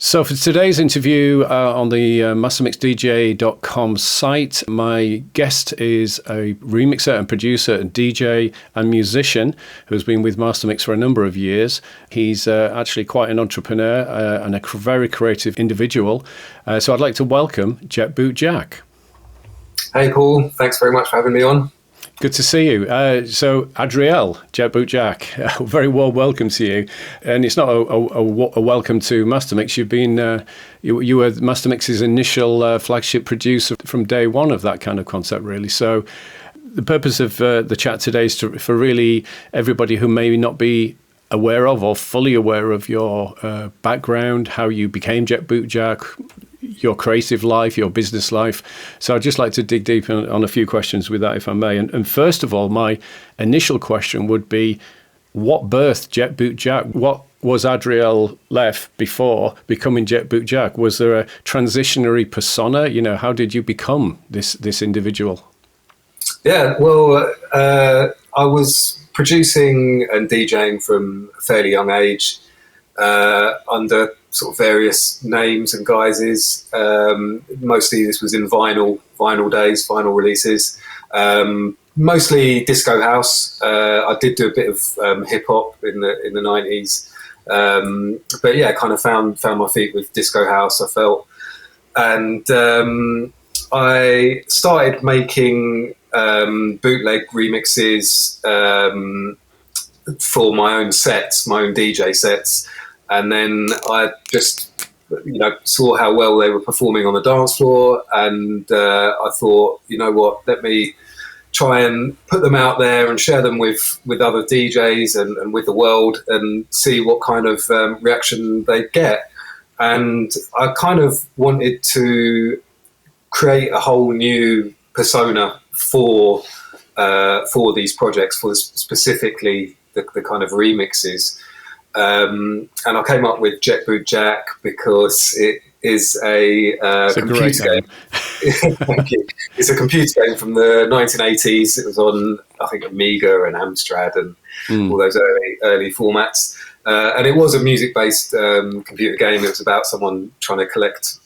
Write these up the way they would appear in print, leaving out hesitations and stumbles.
So for today's interview on the mastermixdj.com site, my guest is a remixer and producer and DJ and musician who's been with Mastermix for a number of years. He's actually quite an entrepreneur and a very creative individual. So I'd like to welcome Jet Boot Jack. Hey Paul, thanks very much for having me on. Good to see you. So, Adriel, Jet Boot Jack, very warm welcome to you. And it's not a welcome to Mastermix. You've been, you were Mastermix's initial flagship producer from day one of that kind of concept, really. So, the purpose of the chat today is for really everybody who may not be aware of or fully aware of your background, how you became Jet Boot Jack, your creative life, your business life. So I'd just like to dig deep on a few questions with that, if I may. And first of all, my initial question would be, what birthed Jet Boot Jack? What was Adriel left before becoming Jet Boot Jack? Was there a transitionary persona? You know, how did you become this individual? Yeah, well, I was producing and DJing from a fairly young age under sort of various names and guises. Mostly this was in vinyl days, vinyl releases. Mostly disco house. I did do a bit of hip hop in the 90s. But yeah, kind of found my feet with disco house, I felt. And I started making bootleg remixes for my own sets, my own DJ sets. And then I just, saw how well they were performing on the dance floor. And I thought, you know what, let me try and put them out there and share them with other DJs and with the world and see what kind of reaction they get. And I kind of wanted to create a whole new persona for these projects, for specifically the kind of remixes. And I came up with Jet Boot Jack because it is a computer game. Thank you. It's a computer game from the 1980s. It was on, I think, Amiga and Amstrad and all those early formats. And it was a music-based computer game. It was about someone trying to collect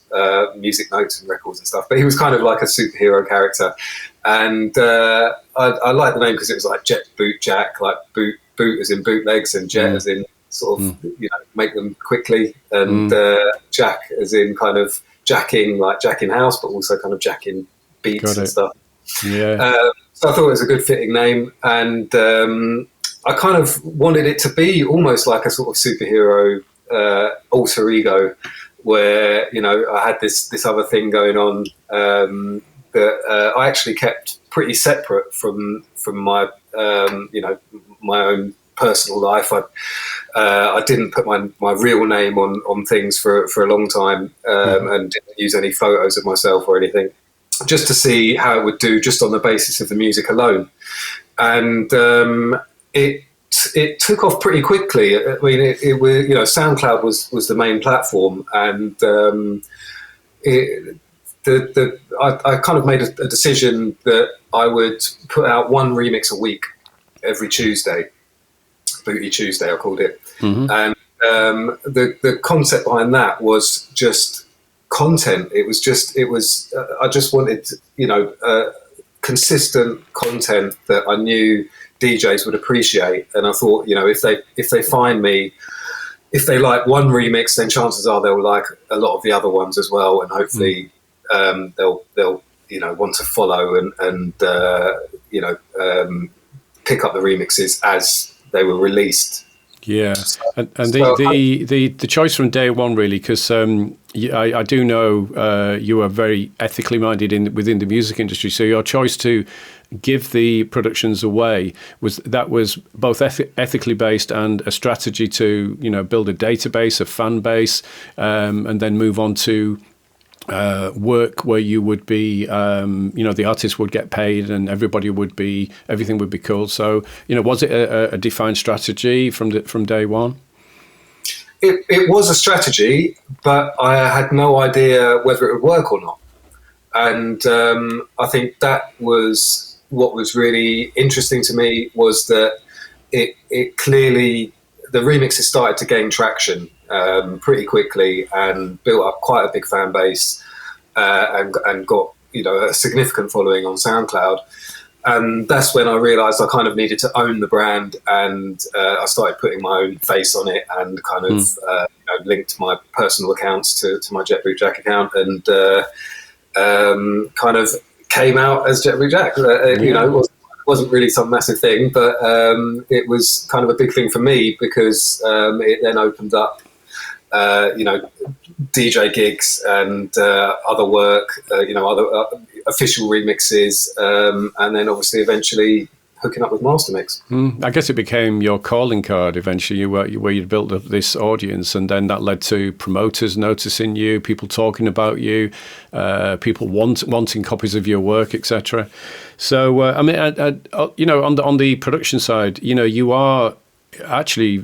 music notes and records and stuff. But he was kind of like a superhero character. And I liked the name because it was like Jet Boot Jack, like boot as in bootlegs and jet as in sort of, make them quickly, and Jack as in kind of jacking, like jacking house, but also kind of jacking beats and stuff. Yeah. So I thought it was a good fitting name, and I kind of wanted it to be almost like a sort of superhero alter ego, where I had this other thing going on that I actually kept pretty separate from my my own personal life. I didn't put my real name on things for a long time, and didn't use any photos of myself or anything, just to see how it would do just on the basis of the music alone. And it took off pretty quickly. I mean, it was, SoundCloud was the main platform, and I kind of made a decision that I would put out one remix a week every Tuesday. Booty Tuesday, I called it. And the concept behind that was just content. I just wanted, consistent content that I knew DJs would appreciate. And I thought, if they find me, if they like one remix, then chances are they'll like a lot of the other ones as well. And hopefully they'll want to follow and pick up the remixes as they were released. Yeah, and the choice from day one, really, because I do know you are very ethically minded within the music industry. So your choice to give the productions away was both ethically based and a strategy to build a database, a fan base, and then move on to work where you would be, the artist would get paid and everything would be cool. So, was it a defined strategy from day one? It was a strategy, but I had no idea whether it would work or not. And I think that was what was really interesting to me, was that it clearly, the remixes started to gain traction, pretty quickly and built up quite a big fan base, and got, a significant following on SoundCloud. And that's when I realised I kind of needed to own the brand, and I started putting my own face on it, and kind of linked my personal accounts to my Jet Boot Jack account, and kind of came out as Jet Boot Jack. It wasn't really some massive thing, but it was kind of a big thing for me, because it then opened up DJ gigs and other work, other official remixes, and then obviously eventually hooking up with Mastermix. I guess it became your calling card eventually, where you'd built up this audience, and then that led to promoters noticing you, people talking about you, people wanting copies of your work, etc. So, on the production side, you are actually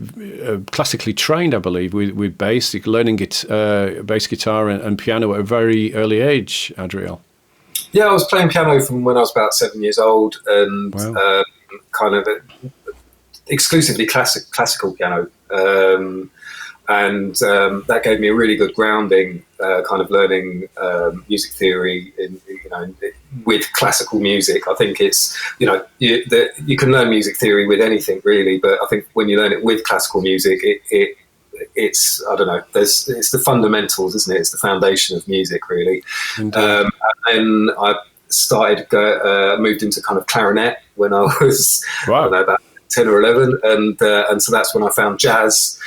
classically trained, I believe, with basic learning bass guitar and piano at a very early age, Adriel. Yeah, I was playing piano from when I was about 7 years old, and wow. Kind of exclusively classical piano, and that gave me a really good grounding, kind of learning music theory with classical music. I think it's you can learn music theory with anything really, but I think when you learn it with classical music, it's I don't know. It's the fundamentals, isn't it? It's the foundation of music, really. And then I moved into kind of clarinet when I was about 10 or 11, and so that's when I found jazz,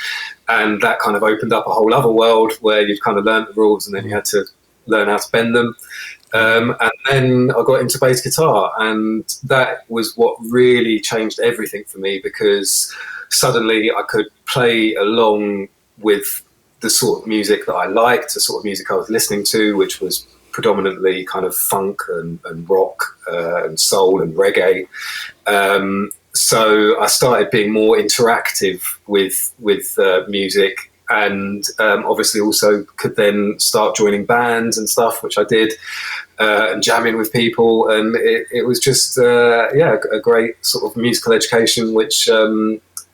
and that kind of opened up a whole other world where you'd kind of learnt the rules, and then you had to learn how to bend them. And then I got into bass guitar, and that was what really changed everything for me, because suddenly I could play along with the sort of music that I liked, the sort of music I was listening to, which was predominantly kind of funk and rock and soul and reggae. So I started being more interactive with music, and obviously also could then start joining bands and stuff, which I did, and jamming with people, and it was just a great sort of musical education, which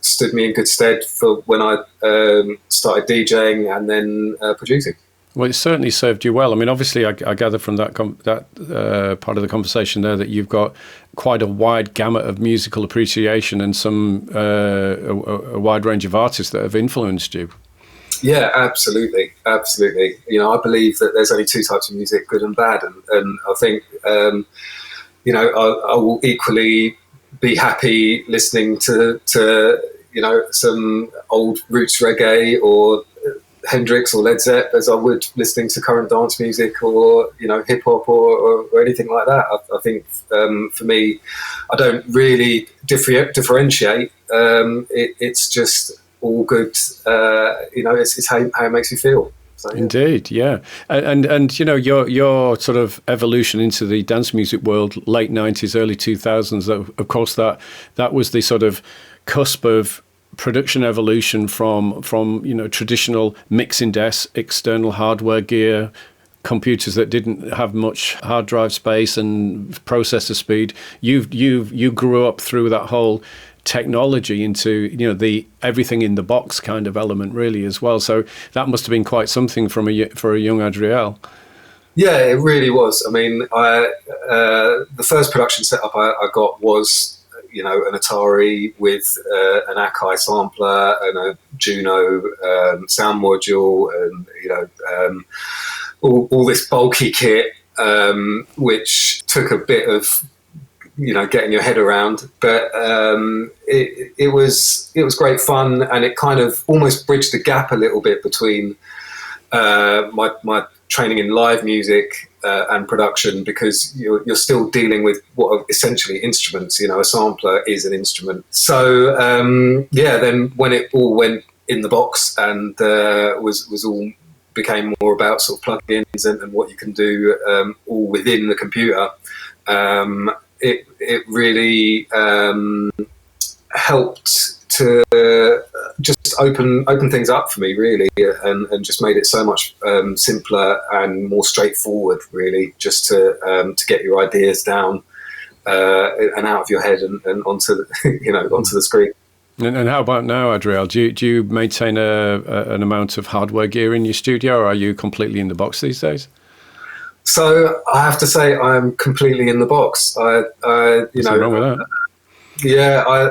stood me in good stead for when I started DJing and then producing. Well, it certainly served you well. I mean, obviously, I gather from that part of the conversation there that you've got quite a wide gamut of musical appreciation and some a wide range of artists that have influenced you. Yeah, absolutely. I believe that there's only two types of music, good and bad, and I think I will equally be happy listening to some old roots reggae or Hendrix or Led Zepp as I would listening to current dance music or hip hop or anything like that. I think for me, I don't really differentiate. It's just all good. It's how it makes you feel. So, yeah. Indeed, yeah, and your sort of evolution into the dance music world, late 90s, early 2000s. Of course, that was the sort of cusp of production evolution from traditional mixing desks, external hardware gear, computers that didn't have much hard drive space and processor speed. You grew up through that whole technology into the everything in the box kind of element really as well. So that must have been quite something for a young Adriel. Yeah, it really was. I mean, the first production setup I got was an Atari with an Akai sampler and a Juno sound module, and all this bulky kit, which took a bit of getting your head around, but it was great fun, and it kind of almost bridged the gap a little bit between my training in live music and production, because you're still dealing with what are essentially instruments. A sampler is an instrument. So then when it all went in the box and was all became more about sort of plugins and what you can do all within the computer. It really helped to just open things up for me, really, and just made it so much simpler and more straightforward, really, just to get your ideas down and out of your head and onto the onto the screen. And how about now, Adriel? Do you maintain an amount of hardware gear in your studio, or are you completely in the box these days? So I have to say I'm completely in the box. Nothing wrong with that. Yeah, I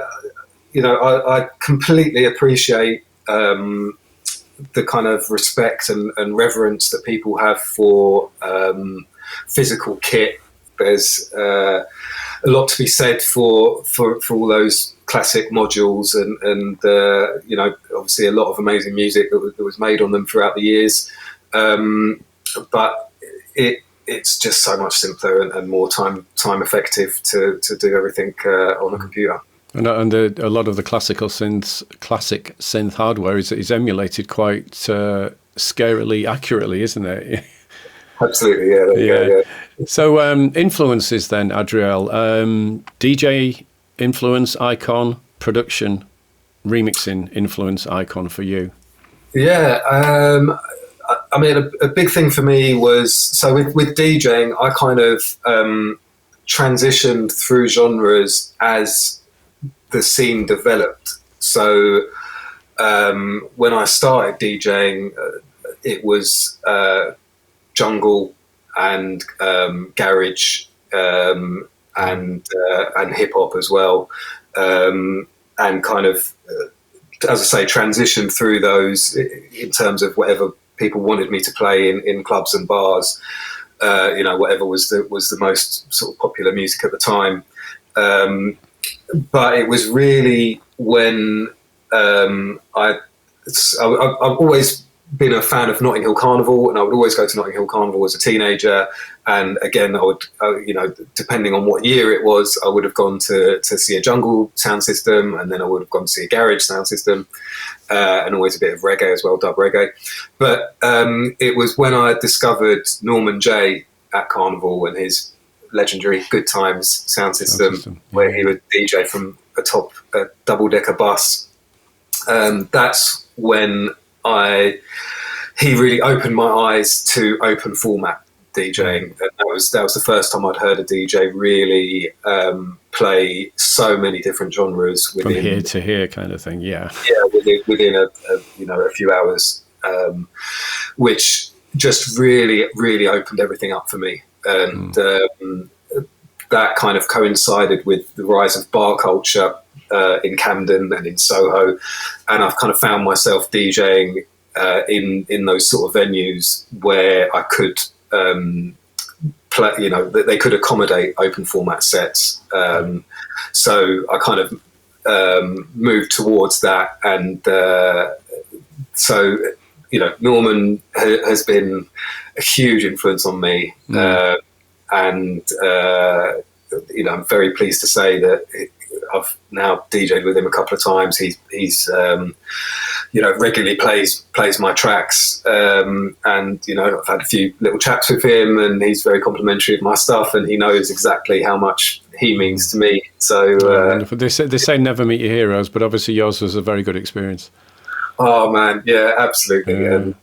completely appreciate the kind of respect and reverence that people have for physical kit. There's a lot to be said for all those classic modules and obviously a lot of amazing music that was made on them throughout the years. But it's just so much simpler and more time effective to do everything on a computer. And a lot of the classic synth hardware is emulated quite scarily accurately, isn't it? Absolutely, yeah. There you go, yeah. So influences then, Adriel. DJ influence icon, production, remixing influence icon for you. Yeah, I mean, a big thing for me was, so with DJing, I kind of transitioned through genres as the scene developed. So when I started DJing, it was jungle and garage and hip hop as well, and kind of, as I say, transitioned through those in terms of whatever people wanted me to play in clubs and bars. Whatever was the most sort of popular music at the time. But it was really when I've always been a fan of Notting Hill Carnival, and I would always go to Notting Hill Carnival as a teenager. And again, I would, depending on what year it was, I would have gone to see a jungle sound system, and then I would have gone to see a garage sound system, and always a bit of reggae as well, dub reggae. But it was when I discovered Norman J at Carnival and his legendary Good Times sound system, where he would DJ from atop a double-decker bus. That's when he really opened my eyes to open format DJing. And that was the first time I'd heard a DJ really play so many different genres within, from here to here kind of thing. Yeah, within a few hours, which just really opened everything up for me. And that kind of coincided with the rise of bar culture in Camden and in Soho, and I've kind of found myself DJing in those sort of venues where I could play. They could accommodate open format sets. So I kind of moved towards that, and so Norman has been a huge influence on me. And I'm very pleased to say that I've now DJed with him a couple of times. He's regularly plays my tracks, and I've had a few little chats with him, and he's very complimentary of my stuff, and he knows exactly how much he means to me. So wonderful. They say never meet your heroes, but obviously yours was a very good experience. Oh man, yeah, absolutely. Yeah. And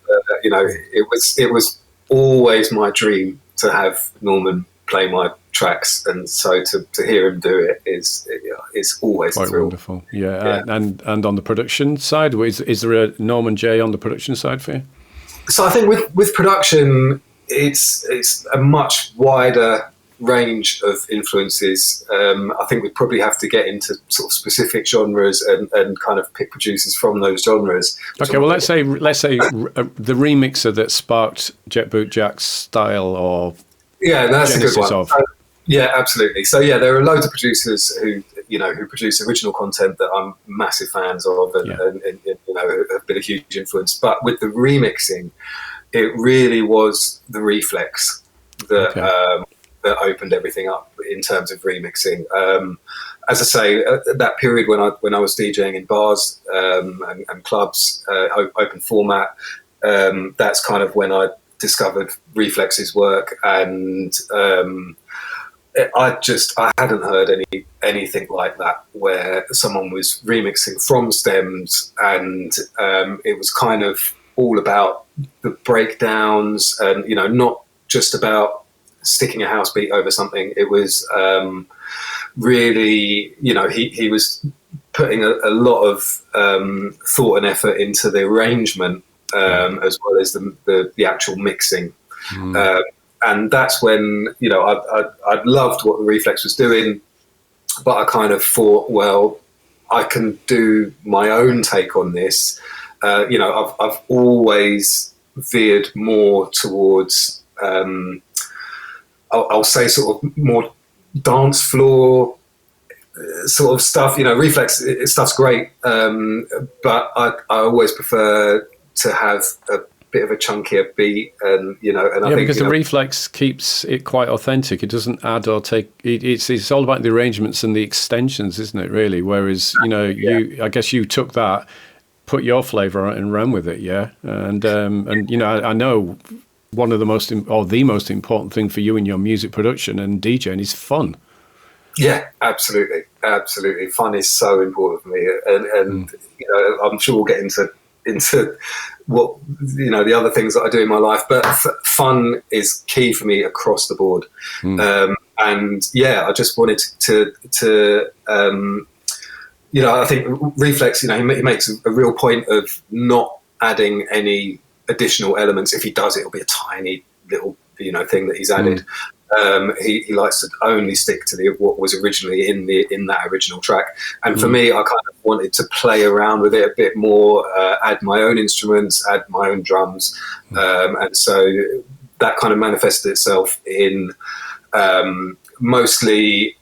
it was always my dream to have Norman play my tracks, and so to hear him do it is always quite a thrill. Wonderful. Yeah. And on the production side, is there a Norman J on the production side for you? So I think with production, it's a much wider range of influences. I think we probably have to get into sort of specific genres and kind of pick producers from those genres. Okay, well, let's say the remixer that sparked Jet Boot Jack's style, or that's genesis a good one. of. Yeah, absolutely. So there are loads of producers who produce original content that I'm massive fans of, and have been a huge influence. But with the remixing, it really was the Reflex that that opened everything up in terms of remixing. As I say, that period when I was DJing in bars and clubs, open format, that's kind of when I discovered Reflex's work, and I hadn't heard anything like that, where someone was remixing from stems, and it was kind of all about the breakdowns, and not just about sticking a house beat over something. It was really, he was putting a lot of thought and effort into the arrangement, as well as the actual mixing. And that's when, you know, I loved what the Reflex was doing, but I kind of thought, well, I can do my own take on this. You know, I've always veered more towards, I'll say sort of more dance floor sort of stuff. You know, Reflex stuff's great, but I always prefer to have a bit of a chunkier beat, and you know, and I think because the Reflex keeps it quite authentic. It doesn't add or take. It's all about the arrangements and the extensions, isn't it? Really. Whereas, you know, I guess you took that, put your flavour on it, and ran with it. Yeah, and you know, I know one of the most important thing for you in your music production and DJing is fun. Yeah, absolutely. Fun is so important for me, and you know, I'm sure we'll get into what, you know, the other things that I do in my life, but fun is key for me across the board. And yeah, I just wanted to you know, I think Reflex, you know, he makes a real point of not adding any additional elements. If he does, it'll be a tiny little, you know, thing that he's added. He likes to only stick to what was originally in that original track. And for me, I kind of wanted to play around with it a bit more, add my own instruments, add my own drums, and so that kind of manifested itself in mostly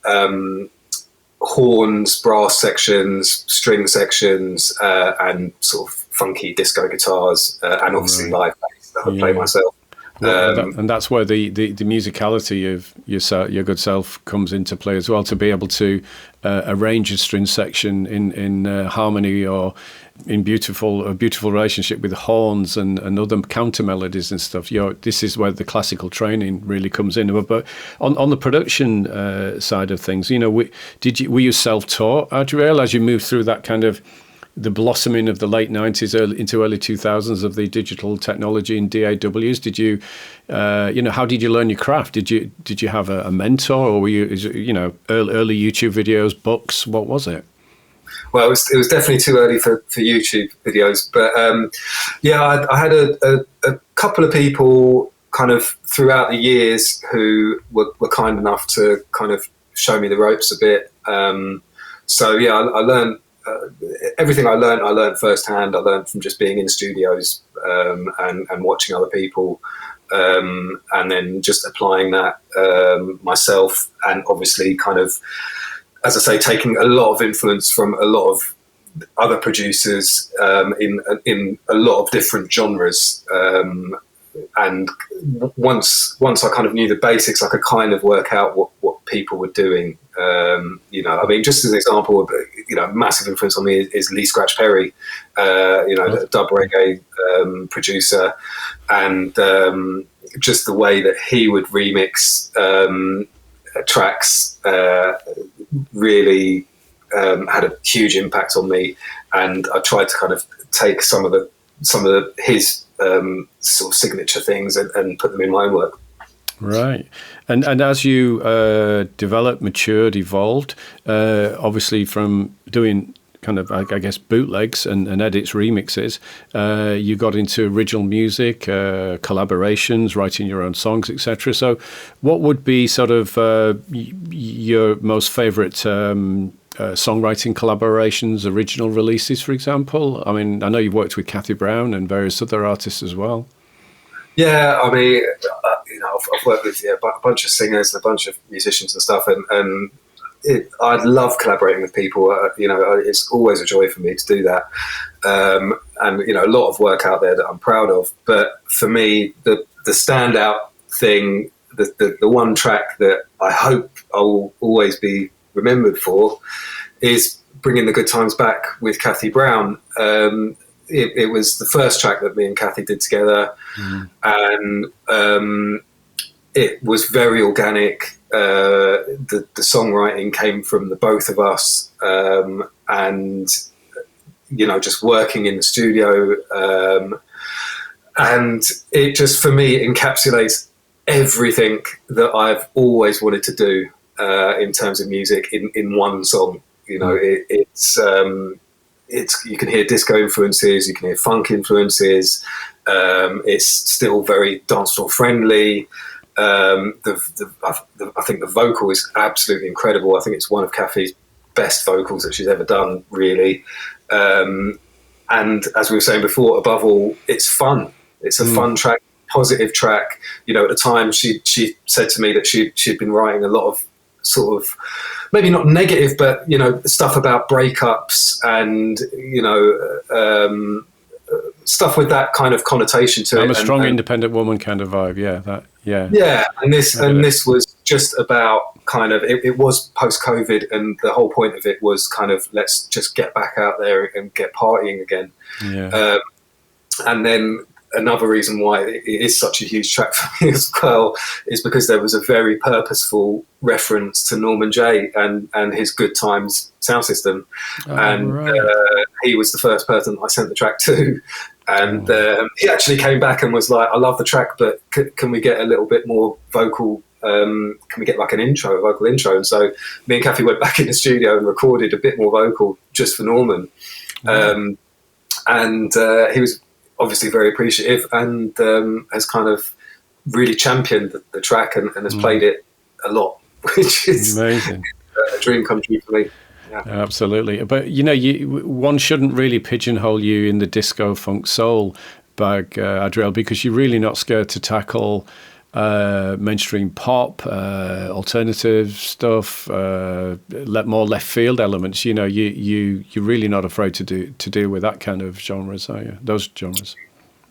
horns, brass sections, string sections, and sort of funky disco guitars, and obviously live bass that I play myself. And that's where the musicality of your good self comes into play as well, to be able to arrange a string section in harmony or in a beautiful relationship with horns and other counter melodies and stuff. This is where the classical training really comes in. But on the production side of things, you know, were you self-taught, Adriel, as you moved through that kind of the blossoming of the late 90s into early 2000s of the digital technology and DAWs? Did you, you know, how did you learn your craft? Did you have a mentor, or were you know, early YouTube videos, books? What was it? Well, it was definitely too early for YouTube videos, but yeah, I had a couple of people kind of throughout the years who were kind enough to kind of show me the ropes a bit. So yeah, I learned. Everything I learned firsthand. I learned from just being in studios and watching other people, and then just applying that myself, and obviously kind of, as I say, taking a lot of influence from a lot of other producers in a lot of different genres. And once I kind of knew the basics, I could kind of work out what people were doing. You know, I mean, just as an example, you know, massive influence on me is Lee Scratch Perry, you know, the dub reggae producer, and just the way that he would remix tracks really had a huge impact on me. And I tried to kind of take some of his sort of signature things and put them in my own work. Right. And as you developed, matured, evolved, obviously from doing kind of, I guess, bootlegs and edits, remixes, you got into original music, collaborations, writing your own songs, etc. So what would be sort of your most favorite songwriting collaborations, original releases, for example? I mean, I know you've worked with Kathy Brown and various other artists as well. Yeah, I mean, you know, I've worked with a bunch of singers and a bunch of musicians and stuff, and I love collaborating with people. You know, it's always a joy for me to do that, and you know, a lot of work out there that I'm proud of. But for me, the standout thing, the one track that I hope I will always be remembered for, is Bringing the Good Times Back with Kathy Brown. It was the first track that me and Kathy did together, and it was very organic. The songwriting came from the both of us, and you know, just working in the studio, and it just, for me, encapsulates everything that I've always wanted to do in terms of music in one song. You know, it's you can hear disco influences, you can hear funk influences. It's still very dance floor friendly. I think the vocal is absolutely incredible. I think it's one of Kathy's best vocals that she's ever done, really. And as we were saying before, above all, it's fun. It's a fun track, positive track. You know, at the time, she said to me that she'd been writing a lot of sort of, maybe not negative, but, you know, stuff about breakups and, you know, stuff with that kind of connotation to it. I'm a strong, independent woman kind of vibe. Yeah. And this was just about kind of, it was post-COVID, and the whole point of it was kind of, let's just get back out there and get partying again. Yeah. And then another reason why it is such a huge track for me as well is because there was a very purposeful reference to Norman Jay and his Good Times sound system. He was the first person I sent the track to. And he actually came back and was like, I love the track, but can we get a little bit more vocal? Can we get like a vocal intro? And so me and Kathy went back in the studio and recorded a bit more vocal just for Norman. And he was obviously very appreciative and has kind of really championed the track and has played it a lot, which is amazing. A dream come true for me. Yeah. Absolutely. But, you know, one shouldn't really pigeonhole you in the disco, funk, soul bag, Adriel, because you're really not scared to tackle mainstream pop, alternative stuff, more left field elements. You know, you're really not afraid to deal with that kind of genres, are you? Those genres.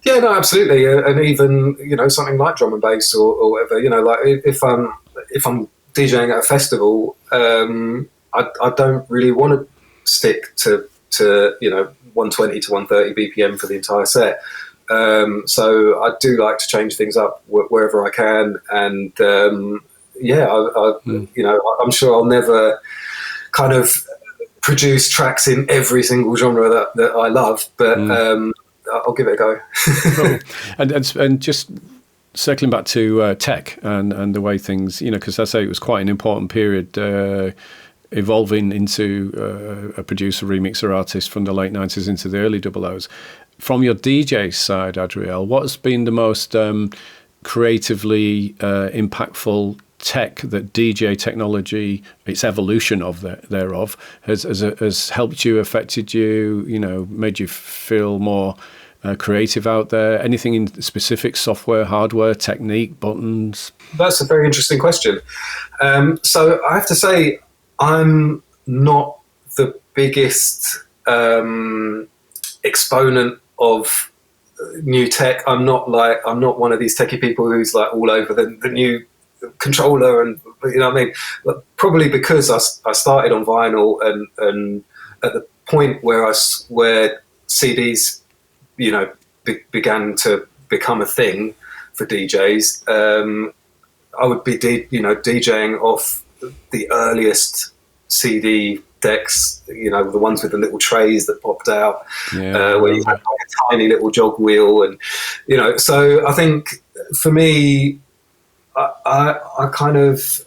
Yeah, no, absolutely. And even, you know, something like drum and bass or whatever, you know, like if I'm DJing at a festival, I don't really want to stick to you know 120 to 130 BPM for the entire set. So I do like to change things up wherever I can, and you know, I'm sure I'll never kind of produce tracks in every single genre that I love, but I'll give it a go. Cool. And just circling back to tech and the way things, you know, because I say it was quite an important period. Evolving into a producer, remixer artist from the late 90s into the early 00s. From your DJ side, Adriel, what has been the most creatively impactful tech that DJ technology, its evolution thereof, has helped you, affected you, you know, made you feel more creative out there? Anything in specific software, hardware, technique, buttons? That's a very interesting question. So I have to say, I'm not the biggest exponent of new tech. I'm not one of these techie people who's like all over the new controller, and you know what I mean. But probably because I started on vinyl, and at the point where CDs, you know, began to become a thing for DJs, I would be DJing off the earliest CD decks, you know, the ones with the little trays that popped out, where you had like a tiny little jog wheel, and you know. So I think for me, I kind of,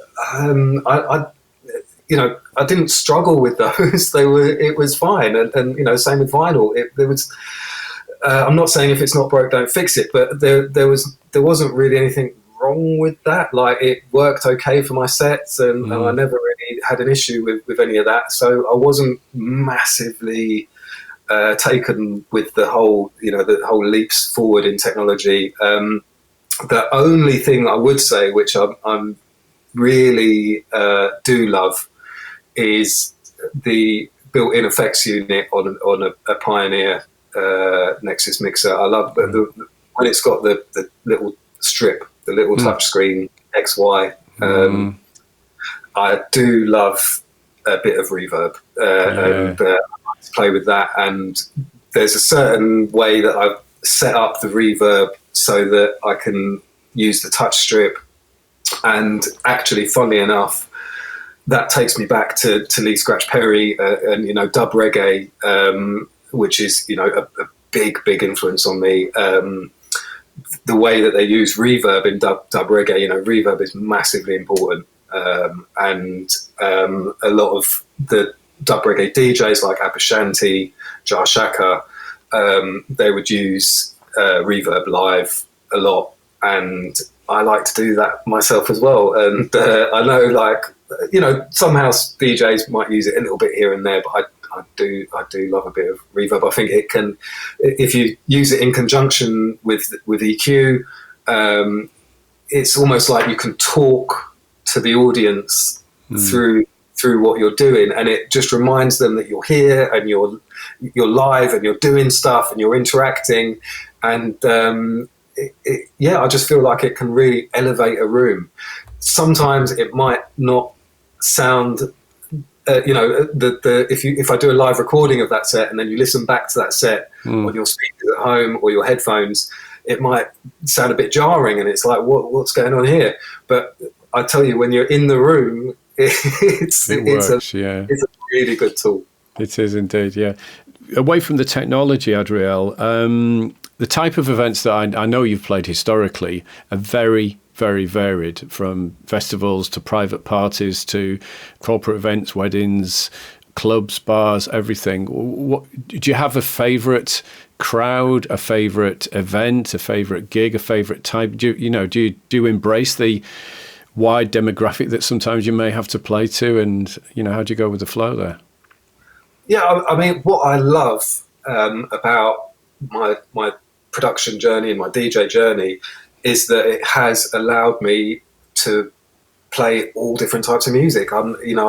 you know, I didn't struggle with those. It was fine, and you know, same with vinyl. There was. I'm not saying if it's not broke, don't fix it, but there wasn't really anything wrong with that. Like, it worked okay for my sets, and I never really had an issue with any of that. So I wasn't massively taken with the whole leaps forward in technology. The only thing I would say, which I'm really do love, is the built-in effects unit on a Pioneer Nexus mixer. I love when it's got the little strip, the little touchscreen XY. I do love a bit of reverb, and I like to play with that. And there's a certain way that I've set up the reverb so that I can use the touch strip. And actually, funnily enough, that takes me back to Lee Scratch Perry and, you know, dub reggae, which is, you know, a big influence on me. The way that they use reverb in dub reggae, you know, reverb is massively important. And a lot of the dub reggae DJs like Abashanti, Jar Shaka, they would use reverb live a lot, and I like to do that myself as well. And I know, like, you know, some house DJs might use it a little bit here and there, but I do love a bit of reverb. I think it can, if you use it in conjunction with EQ, it's almost like you can talk to the audience through what you're doing, and it just reminds them that you're here and you're live and you're doing stuff and you're interacting, and yeah, I just feel like it can really elevate a room. Sometimes it might not sound, you know, if I do a live recording of that set and then you listen back to that set on your speakers at home or your headphones, it might sound a bit jarring, and it's like, what's going on here? But I tell you, when you're in the room, it's a really good tool. It is indeed, yeah. Away from the technology, Adriel, the type of events that I know you've played historically are very, very varied, from festivals to private parties to corporate events, weddings, clubs, bars, everything. Do you have a favourite crowd, a favourite event, a favourite gig, a favourite type? Do you embrace the wide demographic that sometimes you may have to play to, and how do you go with the flow there? Yeah, I mean, what I love about my production journey and my DJ journey is that it has allowed me to play all different types of music. I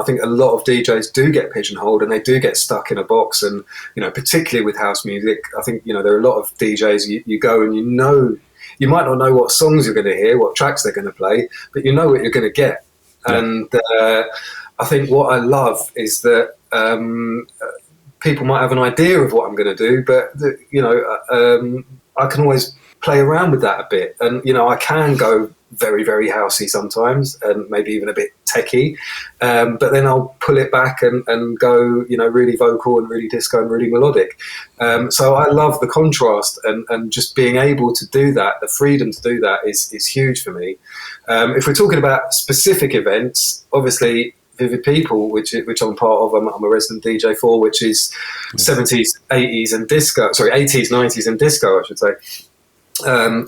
think a lot of DJs do get pigeonholed and they do get stuck in a box, and particularly with house music, I think there are a lot of DJs you go and you might not know what songs you're going to hear, what tracks they're going to play, but you know what you're going to get. Yeah. And I think what I love is that people might have an idea of what I'm going to do, but I can always play around with that a bit, and I can go very, very housey sometimes, and maybe even a bit techie, but then I'll pull it back and go really vocal and really disco and really melodic. So I love the contrast, and just being able to do that, the freedom to do that is huge for me. If we're talking about specific events, obviously Vivid People, which I'm part of, I'm a resident DJ for, which is 70s, 80s and disco, 80s, 90s and disco, I should say.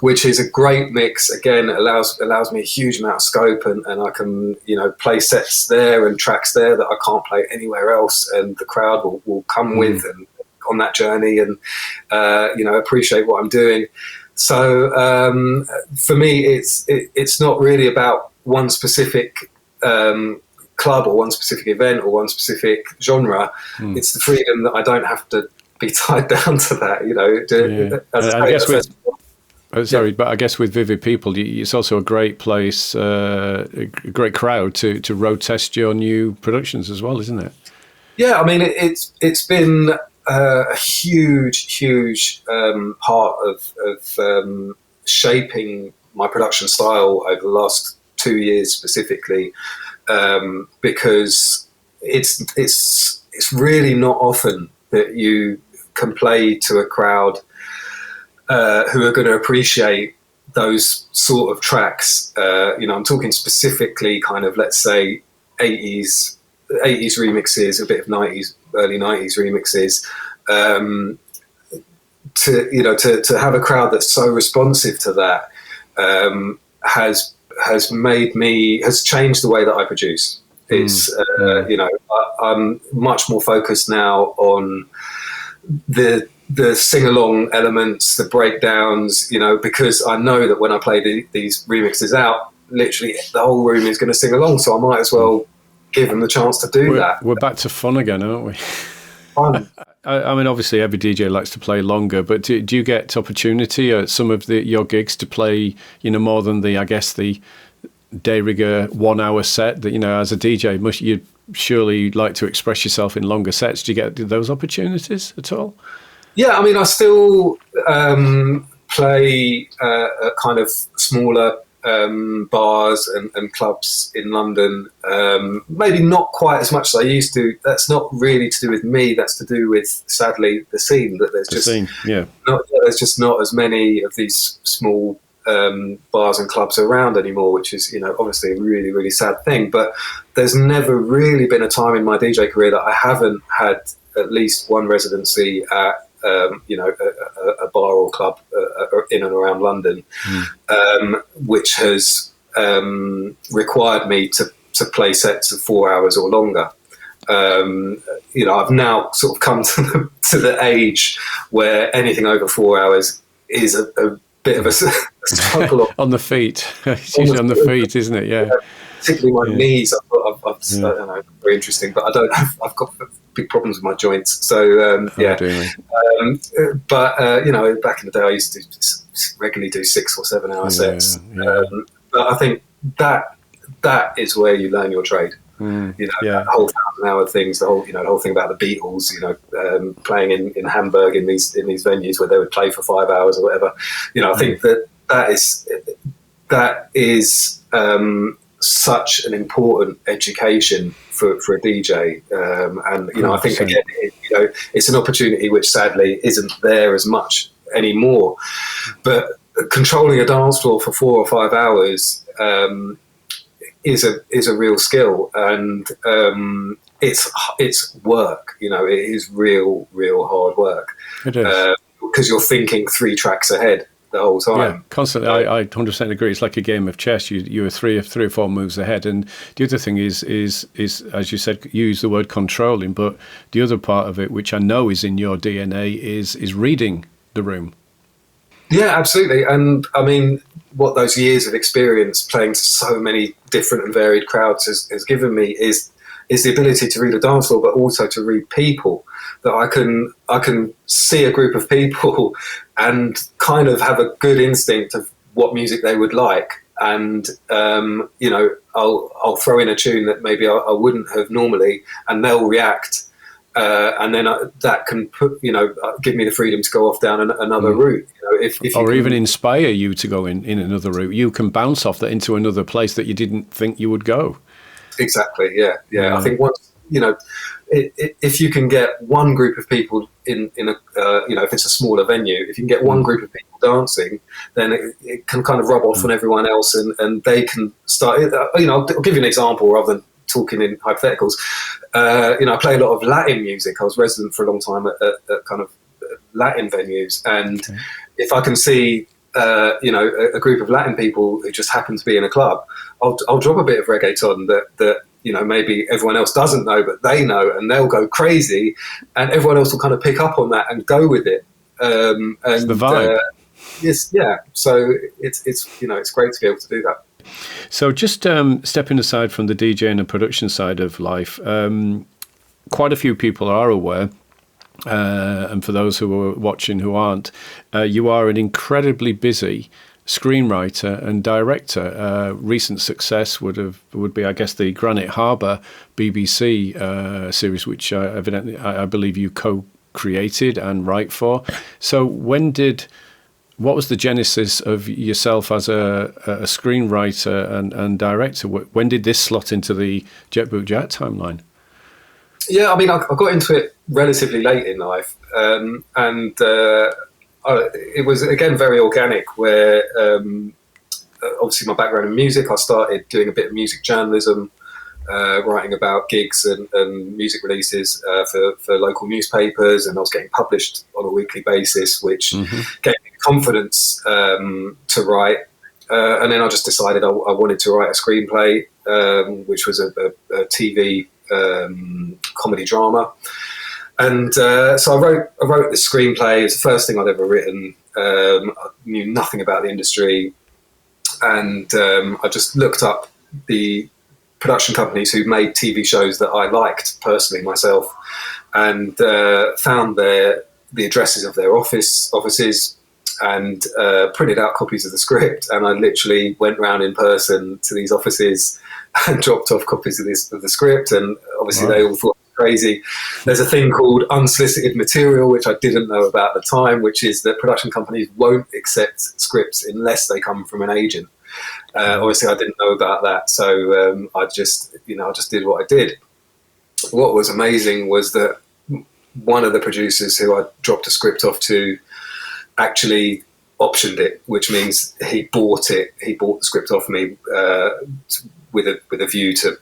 Which is a great mix. Again, allows me a huge amount of scope, and I can play sets there and tracks there that I can't play anywhere else, and the crowd will come with and on that journey, and appreciate what I'm doing. So for me, it's not really about one specific club or one specific event or one specific genre. It's the freedom that I don't have to be tied down to that. But I guess with Vivid People, it's also a great place, a great crowd to road test your new productions as well, isn't it? Yeah, I mean, it's been a huge part of shaping my production style over the last 2 years specifically, because it's really not often that you can play to a crowd who are going to appreciate those sort of tracks. I'm talking specifically kind of, let's say, 80s remixes, a bit of 90s, early 90s remixes. To have a crowd that's so responsive to that has changed the way that I produce. It's I'm much more focused now on the sing-along elements, the breakdowns, because I know that when I play these remixes out, literally the whole room is going to sing along, so I might as well give them the chance to do that. We're back to fun again, aren't we? Fun. I mean, obviously every DJ likes to play longer, but do you get opportunity at some of your gigs to play, more than the de rigueur 1 hour set that, as a DJ, you'd surely like to express yourself in longer sets? Do you get those opportunities at all? Yeah, I mean, I still play at kind of smaller bars and clubs in London. Maybe not quite as much as I used to. That's not really to do with me. That's to do with, sadly, the scene. That there's just not as many of these small bars and clubs around anymore, which is, obviously a really, really sad thing. But there's never really been a time in my DJ career that I haven't had at least one residency at, a bar or club in and around London, which has required me to play sets of 4 hours or longer. I've now sort of come to the age where anything over 4 hours is a bit of a struggle. On the feet. It's usually on the feet, isn't it? Yeah. Particularly my knees. I don't know, very interesting, but I've got big problems with my joints. So, but back in the day, I used to regularly do 6 or 7 hour sets. But I think that is where you learn your trade. The whole 1,000-hour things, the whole thing about the Beatles, playing in Hamburg in these venues where they would play for 5 hours or whatever. I think that is such an important education for a DJ, and I think again, it's an opportunity which sadly isn't there as much anymore. But controlling a dance floor for 4 or 5 hours is a real skill, and it's work. It is real hard work. It is, because you're thinking 3 tracks ahead the whole time. Yeah, constantly. I 100% agree. It's like a game of chess. You are three or four moves ahead. And the other thing is as you said, you use the word controlling, but the other part of it, which I know is in your DNA, is reading the room. Yeah, absolutely. And I mean, what those years of experience playing to so many different and varied crowds has given me is the ability to read a dance floor, but also to read people. That I can see a group of people and kind of have a good instinct of what music they would like, and I'll throw in a tune that maybe I wouldn't have normally, and they'll react. And then that can give me the freedom to go off down another route. Even inspire you to go in another route. You can bounce off that into another place that you didn't think you would go. Exactly. Yeah. I think once if you can get one group of people in a if it's a smaller venue, if you can get one group of people dancing, then it can kind of rub off on everyone else, and they can start. I'll give you an example rather than talking in hypotheticals. I play a lot of Latin music. I was resident for a long time at kind of Latin venues, and if I can see a group of Latin people who just happen to be in a club, I'll drop a bit of reggaeton that maybe everyone else doesn't know, but they know, and they'll go crazy, and everyone else will kind of pick up on that and go with it. And it's the vibe. So it's great to be able to do that. So just stepping aside from the DJing and production side of life, quite a few people are aware, and for those who are watching who aren't, you are an incredibly busy screenwriter and director. Recent success would be, I guess, the Granite Harbour BBC series, which evidently I believe you co-created and write for. So what was the genesis of yourself as a screenwriter and director? When did this slot into the Jet Boot Jack timeline? Yeah, I mean, I got into it relatively late in life, and it was, again, very organic, where obviously my background in music, I started doing a bit of music journalism, writing about gigs and music releases for local newspapers, and I was getting published on a weekly basis, which gave me confidence to write. And then I just decided I wanted to write a screenplay, which was a TV comedy drama. And so I wrote this screenplay. It was the first thing I'd ever written. I knew nothing about the industry, and I just looked up the production companies who made TV shows that I liked personally myself, and found the addresses of their offices, and printed out copies of the script. And I literally went round in person to these offices and dropped off copies of the script. And obviously they all thought crazy. There's a thing called unsolicited material, which I didn't know about at the time, which is that production companies won't accept scripts unless they come from an agent. Obviously I didn't know about that, so I just did what I did. What was amazing was that one of the producers who I dropped a script off to actually optioned it, which means he bought it. He bought the script off me with a view to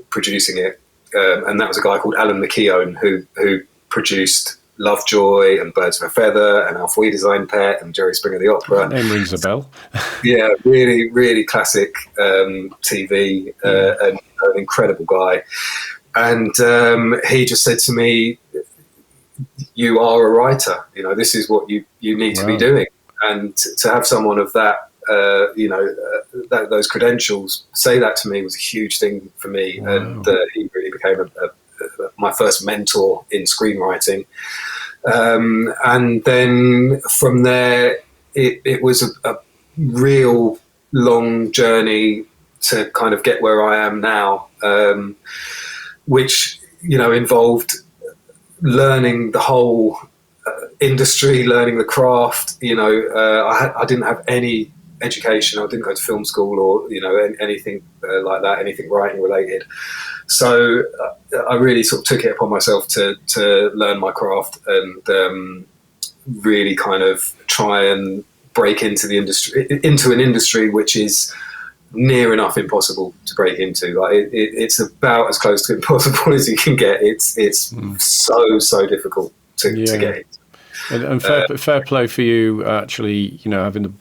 producing it, and that was a guy called Alan McKeown who produced Lovejoy and Birds of a Feather and Alf We Designed Pet and Jerry Springer the Opera. That name rings a bell. Yeah, really, really classic TV, and an incredible guy. And he just said to me, "You are a writer. You know, this is what you need to be doing." And to have someone of that, those credentials say that to me was a huge thing for me. Wow. And he really became my first mentor in screenwriting. And then from there, it was a real long journey to kind of get where I am now, which, involved learning the whole industry, learning the craft. I didn't have any education. I didn't go to film school or anything like that, anything writing related. So I really sort of took it upon myself to learn my craft and really kind of try and break into an industry which is near enough impossible to break into. Like it's about as close to impossible as you can get. It's so difficult to get into. And fair play for you, actually, having the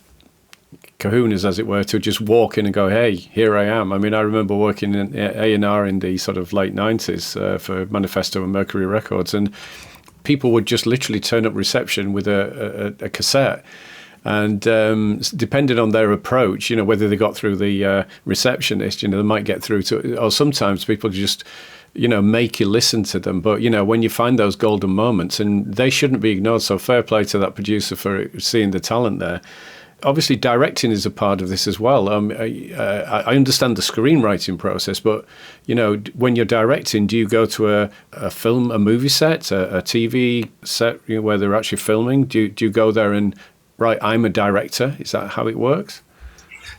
kahunas, as it were, to just walk in and go, hey, here I am. I mean, I remember working in A&R in the sort of late 90s for Manifesto and Mercury Records, and people would just literally turn up reception with a cassette. And depending on their approach, whether they got through the receptionist, they might get through to, or sometimes people just, make you listen to them. But, when you find those golden moments, and they shouldn't be ignored, so fair play to that producer for seeing the talent there. Obviously, directing is a part of this as well. I understand the screenwriting process, but, when you're directing, do you go to a movie set, a TV set where they're actually filming? Do you go there and, right, I'm a director? Is that how it works?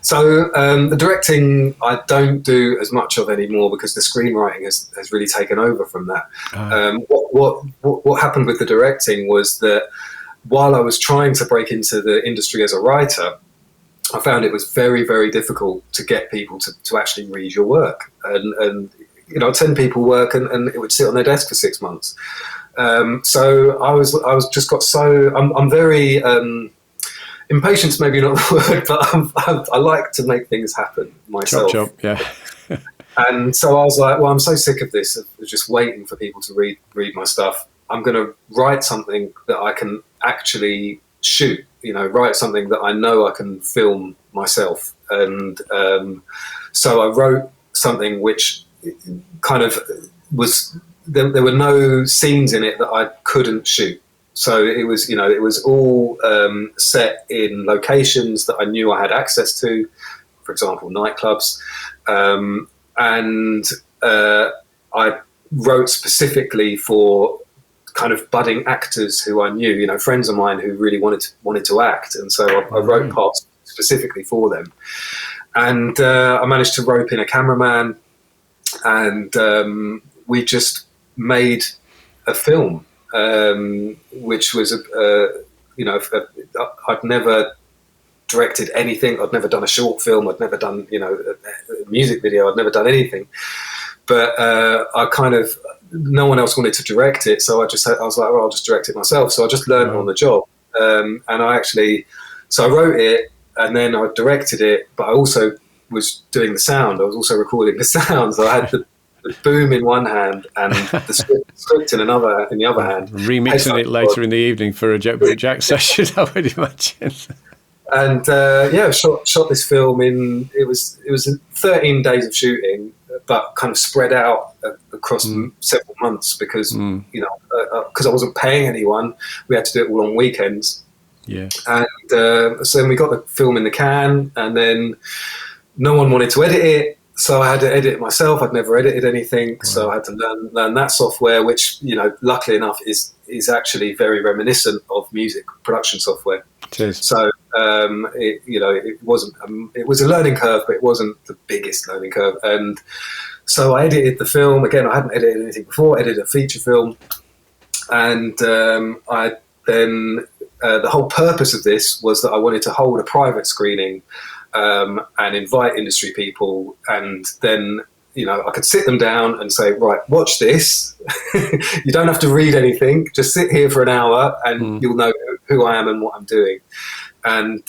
So the directing I don't do as much of anymore because the screenwriting has really taken over from that. What happened with the directing was that while I was trying to break into the industry as a writer, I found it was very, very difficult to get people to actually read your work. And 10 people work and it would sit on their desk for 6 months. So I was just got so, I'm very, impatience maybe not the word, but I like to make things happen myself. Chop, yeah. And so I was like, well, I'm so sick of this, of just waiting for people to read my stuff. I'm going to write something that I can actually shoot, write something that I know I can film myself. And so I wrote something which kind of was, there were no scenes in it that I couldn't shoot. So it was all set in locations that I knew I had access to, for example, nightclubs. And I wrote specifically for kind of budding actors who I knew, friends of mine who really wanted to act. And so I wrote parts specifically for them. And I managed to rope in a cameraman, and we just made a film, which was, I'd never directed anything. I'd never done a short film. I'd never done, a music video. I'd never done anything. But no one else wanted to direct it. So I was like, well, I'll just direct it myself. So I just learned on the job. And I wrote it and then I directed it, but I also was doing the sound. I was also recording the sound. So I had the boom in one hand and the script in the other hand. Remixing it later in the evening for a Jet Boot Jack session, I would imagine. And shot this film in, it was 13 days of shooting, but kind of spread out across several months because, because I wasn't paying anyone, we had to do it all on weekends. Yeah. And so then we got the film in the can, and then no one wanted to edit it. So I had to edit it myself. I'd never edited anything. Wow. So I had to learn that software, which, luckily enough is actually very reminiscent of music production software. Cheers. So, it wasn't, it was a learning curve, but it wasn't the biggest learning curve. And so I edited the film. Again, I hadn't edited anything before, edited a feature film. And I then the whole purpose of this was that I wanted to hold a private screening and invite industry people, and then I could sit them down and say, right, watch this. You don't have to read anything. Just sit here for an hour and you'll know who I am and what I'm doing. And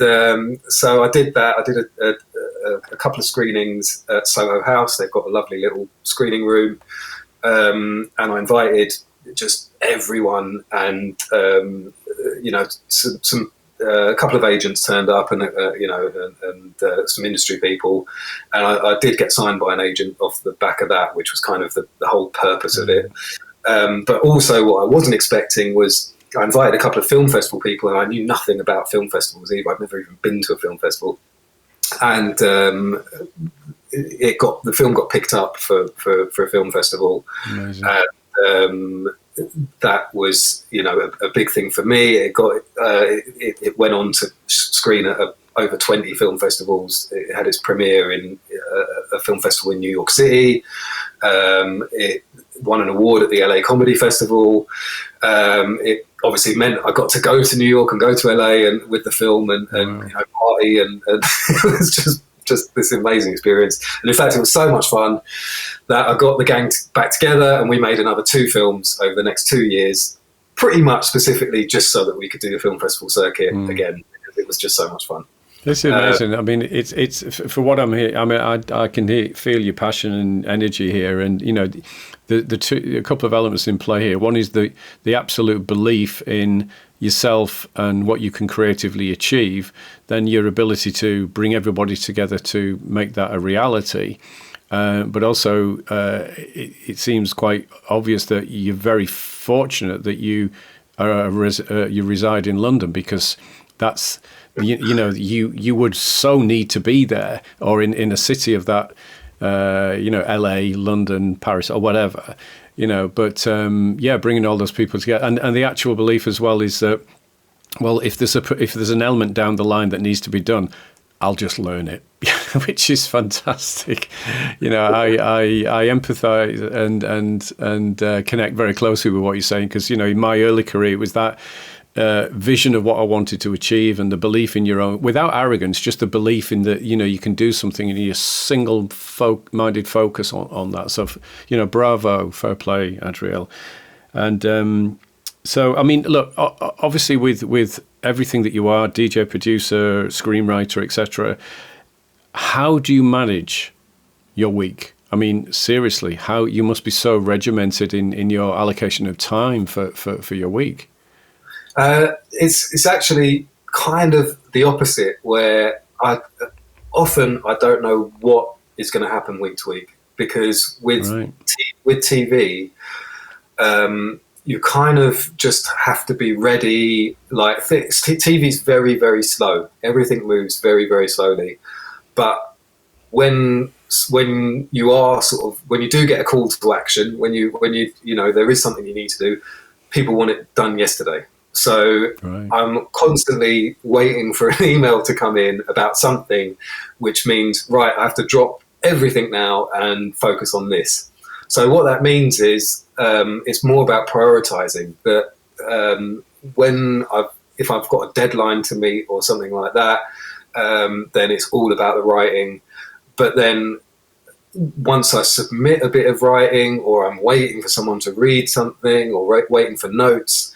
so I did that. I did a couple of screenings at Soho House. They've got a lovely little screening room. And I invited just everyone, and a couple of agents turned up, and some industry people, and I did get signed by an agent off the back of that, which was kind of the whole purpose of it. But also, what I wasn't expecting was I invited a couple of film festival people, and I knew nothing about film festivals either. I'd never even been to a film festival, and the film got picked up for a film festival. Amazing. And that was a big thing for me. It went on to screen at over 20 film festivals. It had its premiere in a film festival in New York City. It won an award at the LA Comedy Festival. It obviously meant I got to go to New York and go to LA and with the film and party, and it was just this amazing experience. And in fact, it was so much fun that I got the gang back together, and we made another 2 films over the next 2 years, pretty much specifically just so that we could do the film festival circuit again, because it was just so much fun. This is amazing. I mean, it's for what I'm here. I mean, I can feel your passion and energy here, and a couple of elements in play here. One is the absolute belief in yourself and what you can creatively achieve, then your ability to bring everybody together to make that a reality. But also, it seems quite obvious that you're very fortunate that you reside in London, because that's you would so need to be there, or in a city of that, LA, London, Paris, or whatever. But bringing all those people together, and the actual belief as well is that, well, if there's an element down the line that needs to be done, I'll just learn it, which is fantastic. I empathise and connect very closely with what you're saying, because in my early career it was that vision of what I wanted to achieve, and the belief in your own, without arrogance, just the belief in that you can do something, and you're single-minded focus on that. So bravo, fair play, Adriel. And so I mean, look, obviously with everything that you are, DJ, producer, screenwriter, etc., how do you manage your week? I mean, seriously, how you must be so regimented in your allocation of time for your week. It's actually kind of the opposite, where I don't know what is going to happen week to week, because with TV, you kind of just have to be ready. Like, TV's very, very slow. Everything moves very, very slowly. But when you are when you do get a call to action, when you there is something you need to do, people want it done yesterday. So I'm constantly waiting for an email to come in about something, which means, right, I have to drop everything now and focus on this. So what that means is it's more about prioritizing. That if I've got a deadline to meet or something like that, then it's all about the writing. But then once I submit a bit of writing, or I'm waiting for someone to read something, or waiting for notes,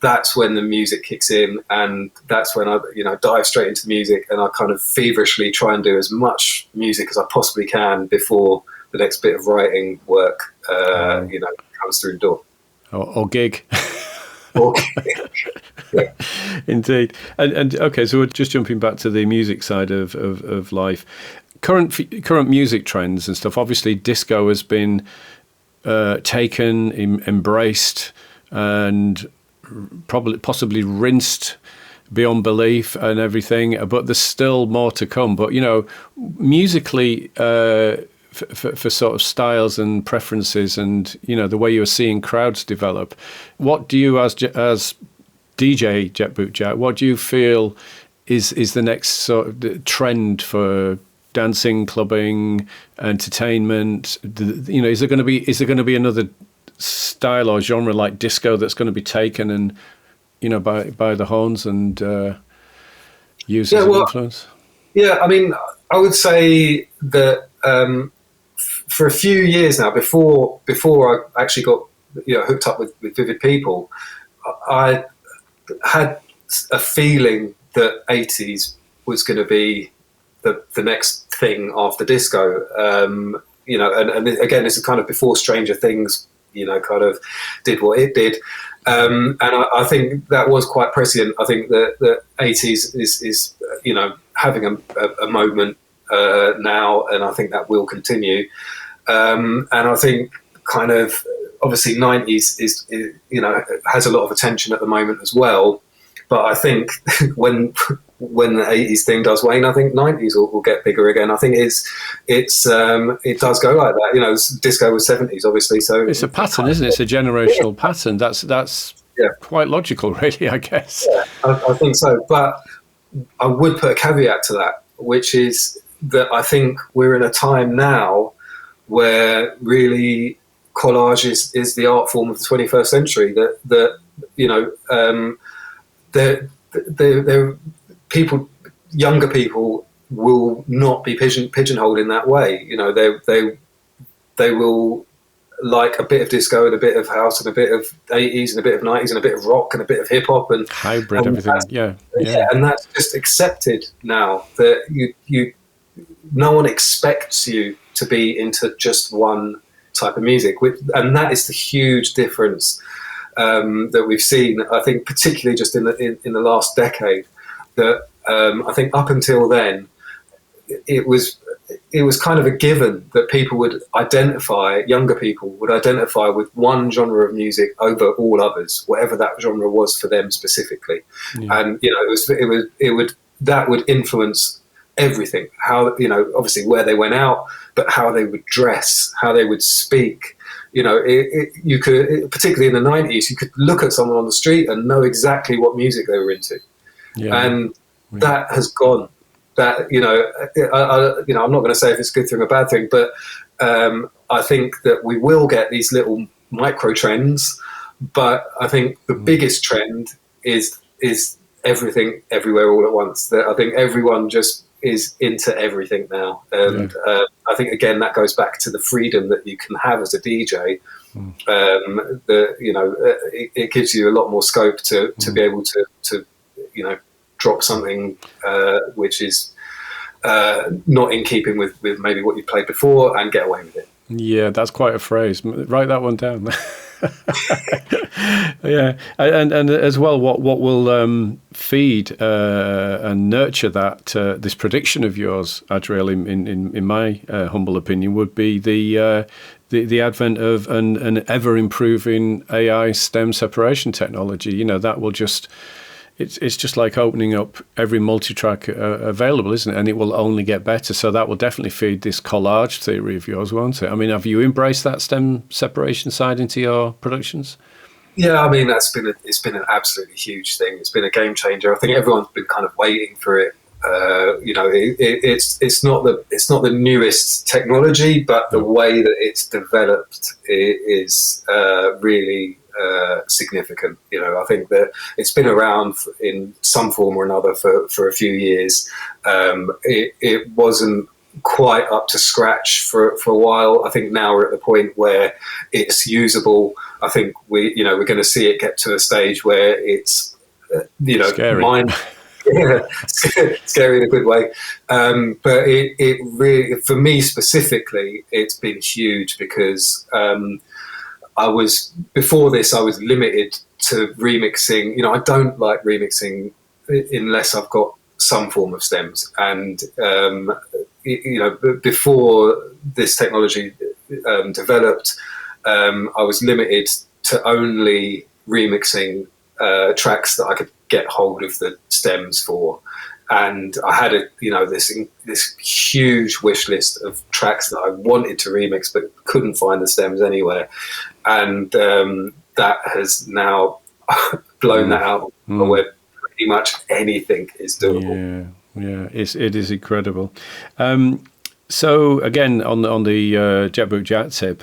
that's when the music kicks in, and that's when I dive straight into music, and I kind of feverishly try and do as much music as I possibly can before the next bit of writing work comes through the door. Or gig. Yeah. Indeed. And okay, so we're just jumping back to the music side of life. Current music trends and stuff. Obviously, disco has been taken, embraced, and possibly rinsed beyond belief and everything. But there's still more to come. But musically, for sort of styles and preferences, and the way you're seeing crowds develop, what do you as DJ Jet Boot Jack, what do you feel is the next sort of trend for dancing, clubbing, entertainment? Is there going to be another style or genre like disco that's going to be taken and by the horns and users of influence? Yeah, I mean, I would say that for a few years now, before I actually got hooked up with Vivid People, I had a feeling that 80s was going to be the next thing after disco. And again, this is kind of before Stranger Things, kind of did what it did. And I think that was quite prescient. I think that the 80s is having a moment now, and I think that will continue. And I think kind of obviously 90s is has a lot of attention at the moment as well. But I think when the 80s thing does wane, I think 90s will get bigger again. I think it does go like that. Disco was 70s, obviously. So it's a pattern, isn't it? It's a generational pattern. That's quite logical, really, I guess. Yeah, I think so. But I would put a caveat to that, which is that I think we're in a time now where really collage is the art form of the 21st century. Younger people will not be pigeonholed in that way. They will like a bit of disco and a bit of house and a bit of 80s and a bit of 90s and a bit of rock and a bit of hip hop and hybrid everything. Yeah, and that's just accepted now. That no one expects you to be into just one type of music, and that is the huge difference that we've seen. I think particularly just in the last decade. That I think up until then, it was kind of a given that younger people would identify with one genre of music over all others, whatever that genre was for them specifically. Yeah. And that would influence everything. How obviously where they went out, but how they would dress, how they would speak. You could, particularly in the 90s, you could look at someone on the street and know exactly what music they were into. Yeah. And that has gone. That I'm not going to say if it's a good thing or a bad thing, but I think that we will get these little micro trends. But I think the biggest trend is everything, everywhere, all at once. That I think everyone just is into everything now, and I think again that goes back to the freedom that you can have as a DJ. It gives you a lot more scope to be able to drop something which is not in keeping with maybe what you played before and get away with it. Yeah, that's quite a phrase. Write that one down. Yeah, and as well, what will feed and nurture that this prediction of yours, Adriel, in my humble opinion, would be the advent of an ever improving AI stem separation technology. That will just. It's just like opening up every multi-track available, isn't it? And it will only get better. So that will definitely feed this collage theory of yours, won't it? I mean, have you embraced that stem separation side into your productions? Yeah, I mean, it's been an absolutely huge thing. It's been a game changer. I think everyone's been kind of waiting for it. It's not the newest technology, but the way that it's developed is really significant. I think that it's been around in some form or another for a few years. It wasn't quite up to scratch for a while. I think now we're at the point where it's usable. I think we're going to see it get to a stage where it's scary. Scary in a good way. But it really, for me specifically, it's been huge because before this I was limited to remixing. I don't like remixing unless I've got some form of stems. And before this technology developed, I was limited to only remixing tracks that I could get hold of the stems for. And I had this huge wish list of tracks that I wanted to remix but couldn't find the stems anywhere. And that has now blown that out where pretty much anything is doable. Yeah, it is incredible. So again, on the JetBoot Jat tip,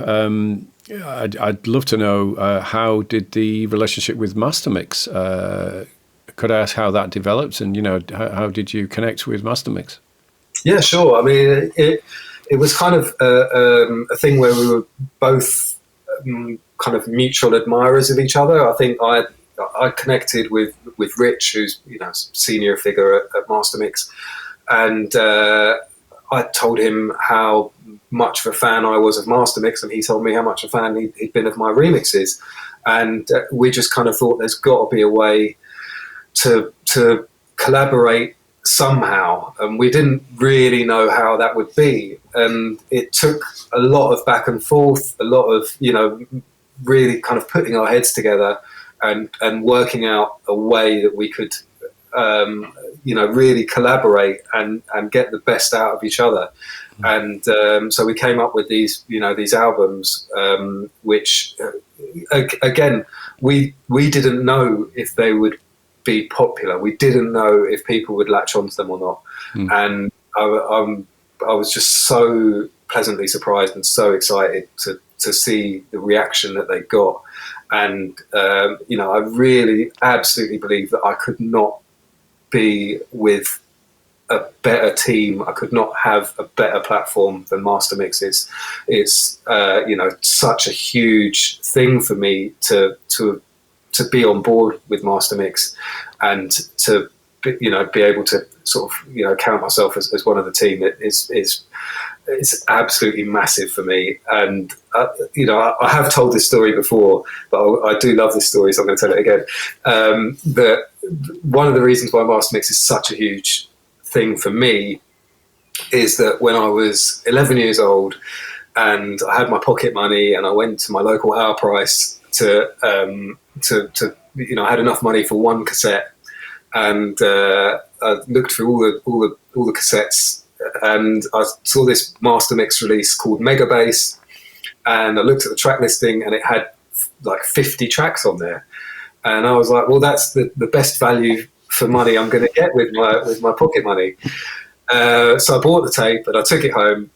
I'd love to know how did the relationship with Mastermix, could I ask how that developed, and how did you connect with Mastermix? Yeah, sure. I mean, it was kind of a thing where we were both kind of mutual admirers of each other. I think I connected with Rich, who's senior figure at Mastermix, and I told him how much of a fan I was of Mastermix, and he told me how much a fan he'd been of my remixes, and we just kind of thought there's got to be a way to collaborate somehow, and we didn't really know how that would be, and it took a lot of back and forth, a lot of really kind of putting our heads together and working out a way that we could really collaborate and get the best out of each other. And so we came up with these albums, which again, we didn't know if they would be popular. We didn't know if people would latch onto them or not. And I was just so pleasantly surprised and so excited to see the reaction that they got. And I really absolutely believe that I could not be with a better team. I could not have a better platform than Mastermix. It's such a huge thing for me to be on board with Mastermix and to be able to sort of count myself as one of the team. It's absolutely massive for me. And I have told this story before, but I do love this story, so I'm going to tell it again. That one of the reasons why Mastermix is such a huge thing for me is that when I was 11 years old and I had my pocket money and I went to my local hour price to I had enough money for one cassette, and I looked through all the cassettes, and I saw this Mastermix release called Mega Bass, and I looked at the track listing and it had like 50 tracks on there, and I was like, well, that's the best value for money I'm going to get with my pocket money. So I bought the tape and I took it home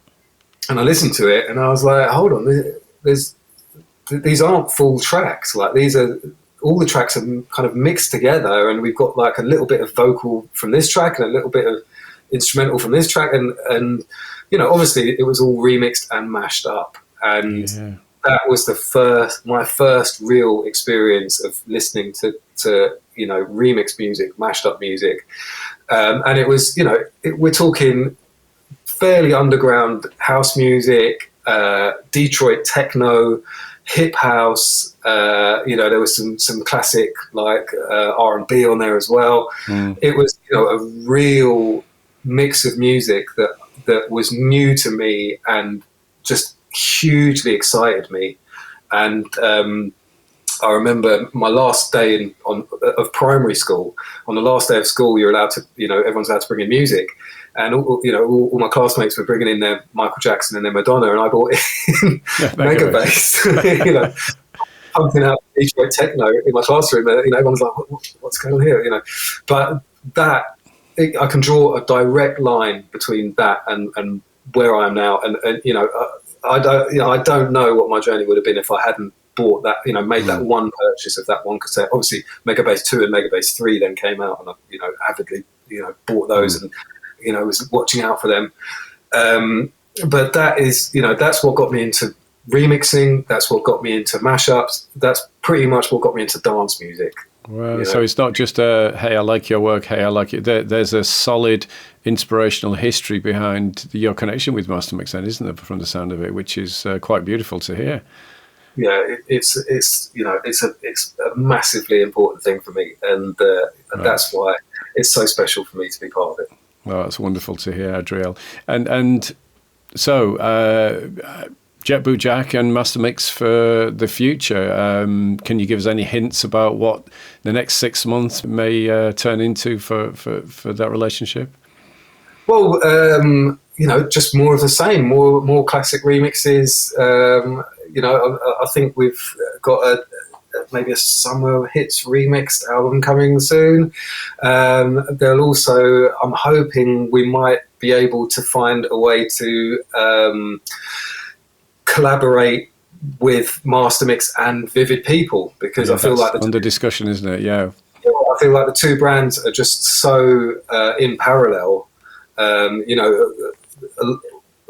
and I listened to it, and I was like, hold on, these aren't full tracks. Like, all the tracks are kind of mixed together, and we've got like a little bit of vocal from this track and a little bit of instrumental from this track, and obviously it was all remixed and mashed up, and that was my first real experience of listening to remix music, mashed up music, and it was we're talking fairly underground house music, Detroit techno, hip house. There was some classic like R&B on there as well. It was a real mix of music that was new to me and just hugely excited me. And I remember my last day of primary school. On the last day of school, you're allowed to, everyone's allowed to bring in music, and all my classmates were bringing in their Michael Jackson and their Madonna, and I brought in Mega Bass, pumping out Detroit techno in my classroom. Everyone's like, "What's going on here?" But that, I can draw a direct line between that and where I am now, and I don't know what my journey would have been if I hadn't bought that, made that one purchase of that one cassette. Obviously, Mega Bass 2 and Mega Bass 3 then came out, and I, avidly, bought those and, was watching out for them. But that is, that's what got me into remixing. That's what got me into mashups. That's pretty much what got me into dance music. Well, so it's not just hey, I like your work, hey, I like it. There's a solid inspirational history behind your connection with Mastermix, then, isn't there, from the sound of it, which is quite beautiful to hear. Yeah, it's a massively important thing for me, and that's why it's so special for me to be part of it. Well, that's wonderful to hear, Adriel. And so, JetBoot Jack and Mastermix for the future. Can you give us any hints about what the next 6 months may turn into for that relationship? Well, just more of the same, more classic remixes. I think we've got maybe a summer hits remixed album coming soon. There'll also, I'm hoping we might be able to find a way to collaborate with Mastermix and Vivid People, because I feel like under discussion, isn't it? Yeah. I feel like the two brands are just so in parallel. You know,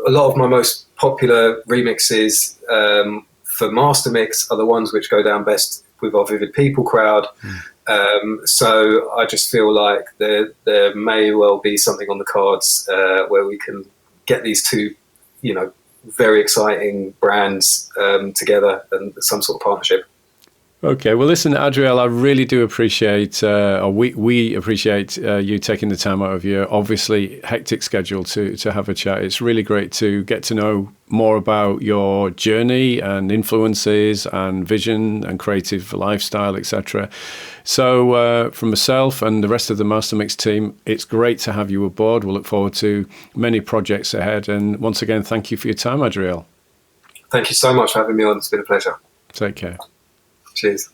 a lot of my most popular remixes for Mastermix are the ones which go down best with our Vivid People crowd. So I just feel like there may well be something on the cards where we can get these two, you know, very exciting brands together and some sort of partnership. Okay, well, listen, Adriel, I really do appreciate, or we appreciate you taking the time out of your obviously hectic schedule to have a chat. It's really great to get to know more about your journey and influences and vision and creative lifestyle, etc. So from myself and the rest of the Mastermix team, it's great to have you aboard. We'll look forward to many projects ahead. And once again, thank you for your time, Adriel. Thank you so much for having me on. It's been a pleasure. Take care. Cheers.